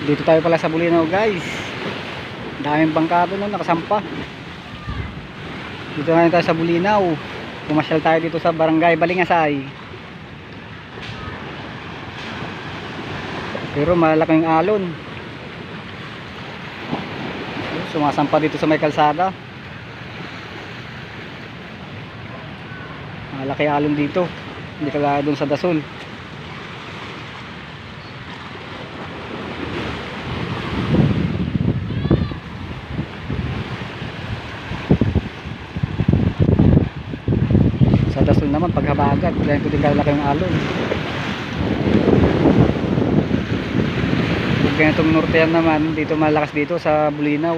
Dito tayo pala sa Bulinaw, guys. Daming bangkado na nakasampa. Dito na tayo sa Bulinaw. Pumasyal tayo dito sa Barangay Balingasay. Pero malaking alon. Sumasampa dito sa may kalsada. Malaki alon dito. Hindi kagaya dun sa Dasol. Sa Dasol naman paghabagat, ganito din kalaki yung alon. Ganitong nortean naman, dito malakas dito sa Bulinaw.